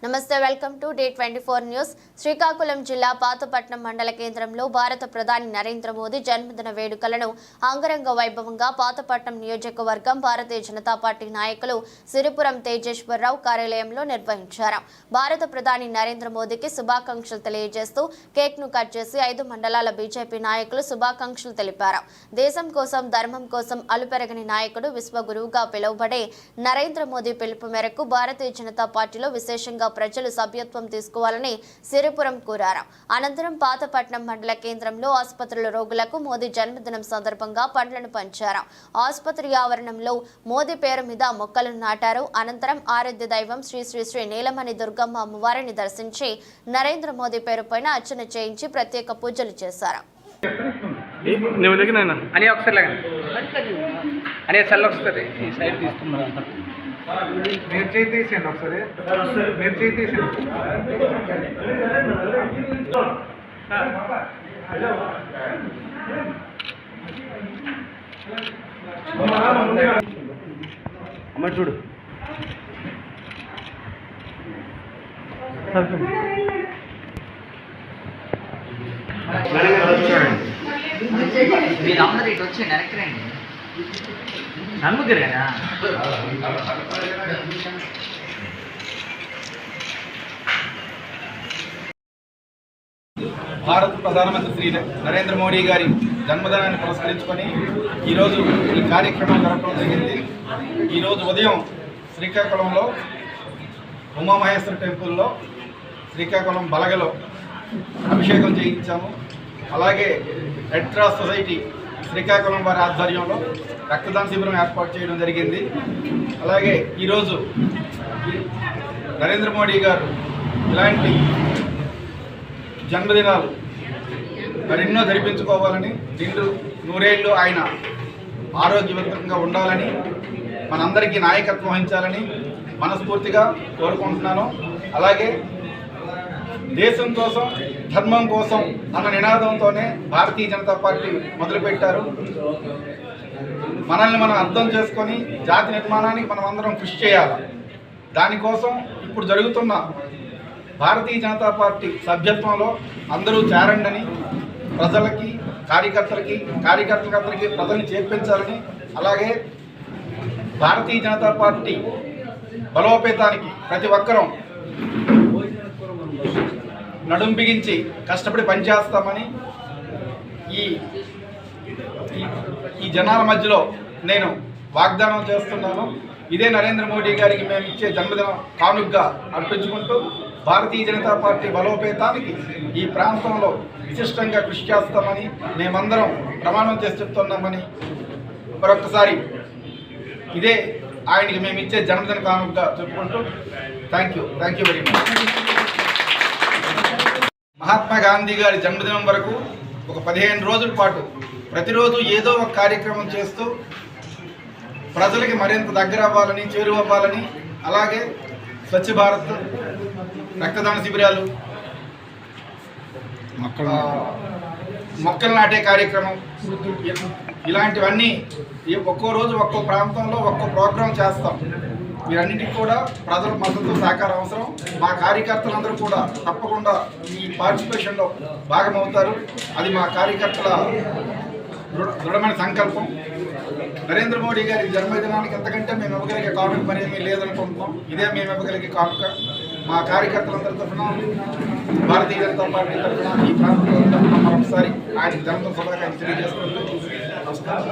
నమస్తే, welcome to Day24 news. Srikakulam జిల్లా పాతపట్నం మండల కేంద్రంలో భారత ప్రధాని నరేంద్ర మోదీ జన్మదిన వేడుకలను అంగరంగ వైభవంగా పాతపట్నం నియోజకవర్గం భారతీయ జనతా పార్టీ నాయకులు సిరిపురం తేజేశ్వరరావు కార్యాలయంలో నిర్వహించారు. భారత ప్రధాని నరేంద్ర మోదీకి శుభాకాంక్షలు తెలియజేస్తూ కేక్ ను కట్ చేసి 5 మండలాల బీజేపీ నాయకులు శుభాకాంక్షలు తెలిపారు. దేశం కోసం, ధర్మం కోసం అలుపెరగని నాయకుడు, విశ్వగురువుగా పిలువబడే నరేంద్ర మోదీ పిలుపు మేరకు భారతీయ జనతా పార్టీలో విశేషంగా ప్రజలు సభ్యత్వం తీసుకోవాలని సిరిపురం కోరారు. అనంతరం పాతపట్నం మండల కేంద్రంలో ఆసుపత్రుల రోగులకు మోదీ జన్మదినం సందర్భంగా పండ్లను పంచారు. ఆసుపత్రి ఆవరణంలో మోదీ పేరు మీద మొక్కలను నాటారు. అనంతరం ఆరాధ్య దైవం శ్రీ శ్రీ శ్రీ నీలమణి దుర్గమ్మ అమ్మవారిని దర్శించి నరేంద్ర మోదీ పేరు పైన అర్చన చేయించి ప్రత్యేక పూజలు చేశారు. మీరు చేసేయండి ఒకసారి, మీరు చేసేయండి. అమ్మ చూడు, మీరందరూ ఇటు వచ్చి డైరెక్ట్ రండి. నన్ను తిరగనా? భారత ప్రధానమంత్రి శ్రీ నరేంద్ర మోడీ గారి జన్మదినాన్ని పురస్కరించుకొని ఈరోజు ఈ కార్యక్రమం జరపడం జరిగింది. ఈరోజు ఉదయం శ్రీకాకుళంలో ఉమామహేశ్వర టెంపుల్లో శ్రీకాకుళం బలగలో అభిషేకం చేయించాము. అలాగే రెడ్ క్రాస్ సొసైటీ శ్రీకాకుళం వారి ఆధ్వర్యంలో రక్తదాన శిబిరం ఏర్పాటు చేయడం జరిగింది. అలాగే ఈరోజు నరేంద్ర మోడీ గారు ఇలాంటి జన్మదినాలు మరెన్నో జరిపించుకోవాలని, నూరేళ్ళు ఆయన ఆరోగ్యవంతంగా ఉండాలని, మనందరికీ నాయకత్వం వహించాలని మనస్ఫూర్తిగా కోరుకుంటున్నాను. అలాగే దేశం కోసం, ధర్మం కోసం అన్న నినాదంతోనే భారతీయ జనతా పార్టీ మొదలుపెట్టారు. మనల్ని మనం అర్థం చేసుకొని జాతి నిర్మాణానికి మనం అందరం కృషి చేయాలి. దానికోసం ఇప్పుడు జరుగుతున్న భారతీయ జనతా పార్టీ సభ్యత్వంలో అందరూ చేరండని, ప్రజలకి, కార్యకర్తలందరికీ ప్రజల్ని చేర్పించాలని, అలాగే భారతీయ జనతా పార్టీ బలోపేతానికి ప్రతి ఒక్కరూ నడుం బిగించి కష్టపడి పనిచేస్తామని ఈ జనాల మధ్యలో నేను వాగ్దానం చేస్తున్నాను. ఇదే నరేంద్ర మోడీ గారికి మేము ఇచ్చే జన్మదిన కానుకగా అర్పించుకుంటూ భారతీయ జనతా పార్టీ బలోపేతానికి ఈ ప్రాంతంలో విశిష్టంగా కృషి చేస్తామని మేమందరం ప్రమాణం చేసి చెప్తున్నామని మరొకసారి ఇదే ఆయనకి మేము ఇచ్చే జన్మదిన కానుకగా చెప్పుకుంటూ thank you very much. Mahatma Gandhi గారి జన్మదినం వరకు ఒక 15 రోజుల పాటు ప్రతిరోజు ఏదో ఒక కార్యక్రమం చేస్తూ ప్రజలకి మరింత దగ్గర అవ్వాలని, చేరువవ్వాలని, అలాగే స్వచ్ఛ భారత్, రక్తదాన శిబిరాలు, మొక్కలు నాటే కార్యక్రమం, ఇలాంటివన్నీ ఒక్కో రోజు ఒక్కో ప్రాంతంలో ఒక్కో ప్రోగ్రాం చేస్తాం. వీరన్నిటికీ కూడా ప్రజల మద్దతు, సహకారం అవసరం. మా కార్యకర్తలందరూ కూడా తప్పకుండా ఈ పార్టిసిపేషన్లో భాగమవుతారు. అది మా కార్యకర్తల దృఢమైన సంకల్పం. నరేంద్ర మోడీ గారి జన్మదినానికి ఎంతకంటే మేము ఇవ్వగలిగే కానుక మరేమీ లేదనుకుంటున్నాం. ఇదే మేము ఇవ్వగలిగే కానుక. మా కార్యకర్తలందరి తరఫున, భారతీయ జనతా పార్టీ తరఫున, ఈ ప్రాంతంలో తరఫున మరొకసారి ఆయనకి జన్మదిన శుభాకాంక్షలు తెలియజేసుకుంటూ నమస్కారం.